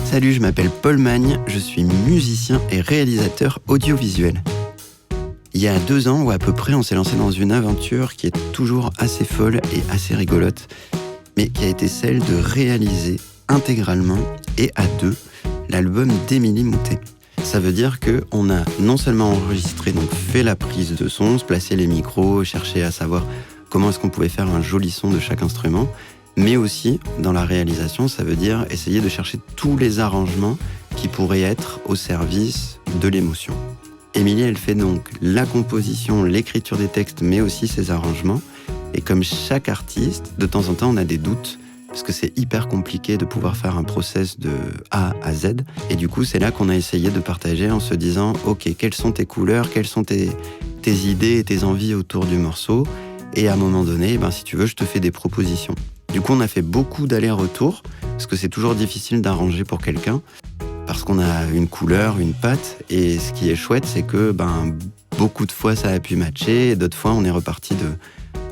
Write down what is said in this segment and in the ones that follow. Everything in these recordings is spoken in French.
Salut, je m'appelle Paul Magne, je suis musicien et réalisateur audiovisuel. Il y a 2 ans ou à peu près, on s'est lancé dans une aventure qui est toujours assez folle et assez rigolote, mais qui a été celle de réaliser intégralement et à 2 l'album d'Émilie Moutet. Ça veut dire qu'on a non seulement enregistré, donc fait la prise de son, se placer les micros, chercher à savoir comment est-ce qu'on pouvait faire un joli son de chaque instrument, mais aussi, dans la réalisation, ça veut dire essayer de chercher tous les arrangements qui pourraient être au service de l'émotion. Émilie, elle fait donc la composition, l'écriture des textes, mais aussi ses arrangements. Et comme chaque artiste, de temps en temps, on a des doutes, parce que c'est hyper compliqué de pouvoir faire un process de A à Z. Et du coup, c'est là qu'on a essayé de partager en se disant « Ok, quelles sont tes couleurs, quelles sont tes idées et tes envies autour du morceau ?» Et à un moment donné, si tu veux, je te fais des propositions. Du coup, on a fait beaucoup d'allers-retours, parce que c'est toujours difficile d'arranger pour quelqu'un, parce qu'on a une couleur, une patte, et ce qui est chouette, c'est que beaucoup de fois, ça a pu matcher, et d'autres fois, on est reparti de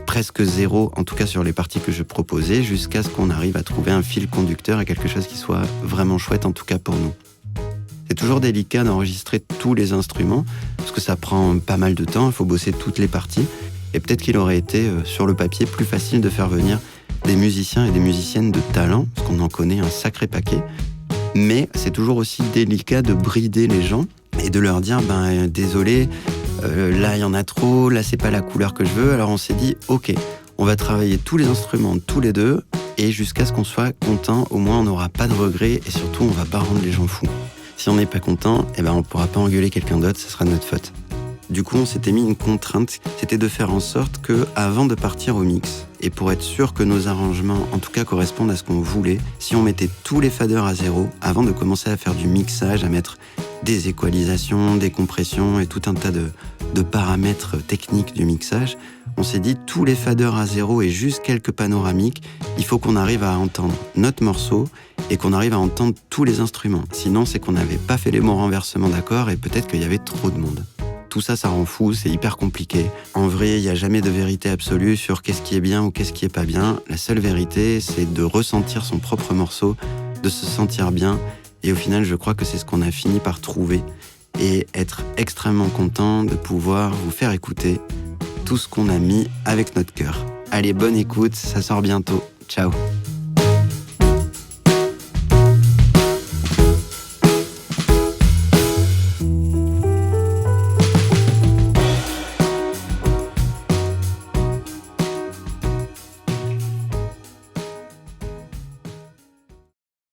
presque zéro, en tout cas sur les parties que je proposais, jusqu'à ce qu'on arrive à trouver un fil conducteur et quelque chose qui soit vraiment chouette, en tout cas pour nous. C'est toujours délicat d'enregistrer tous les instruments, parce que ça prend pas mal de temps, il faut bosser toutes les parties, et peut-être qu'il aurait été, sur le papier, plus facile de faire venir des musiciens et des musiciennes de talent, parce qu'on en connaît un sacré paquet. Mais c'est toujours aussi délicat de brider les gens et de leur dire désolé, là il y en a trop, là c'est pas la couleur que je veux. Alors on s'est dit ok, on va travailler tous les instruments tous les deux et jusqu'à ce qu'on soit content, au moins on n'aura pas de regrets et surtout on va pas rendre les gens fous. Si on n'est pas content, on pourra pas engueuler quelqu'un d'autre, ce sera notre faute. Du coup, on s'était mis une contrainte, c'était de faire en sorte que, avant de partir au mix, et pour être sûr que nos arrangements, en tout cas, correspondent à ce qu'on voulait, si on mettait tous les faders à zéro, avant de commencer à faire du mixage, à mettre des équalisations, des compressions et tout un tas de paramètres techniques du mixage, on s'est dit tous les faders à zéro et juste quelques panoramiques, il faut qu'on arrive à entendre notre morceau et qu'on arrive à entendre tous les instruments. Sinon, c'est qu'on n'avait pas fait les bons renversements d'accords et peut-être qu'il y avait trop de monde. Tout ça, ça rend fou, c'est hyper compliqué. En vrai, il n'y a jamais de vérité absolue sur qu'est-ce qui est bien ou qu'est-ce qui est pas bien. La seule vérité, c'est de ressentir son propre morceau, de se sentir bien. Et au final, je crois que c'est ce qu'on a fini par trouver et être extrêmement content de pouvoir vous faire écouter tout ce qu'on a mis avec notre cœur. Allez, bonne écoute, ça sort bientôt. Ciao.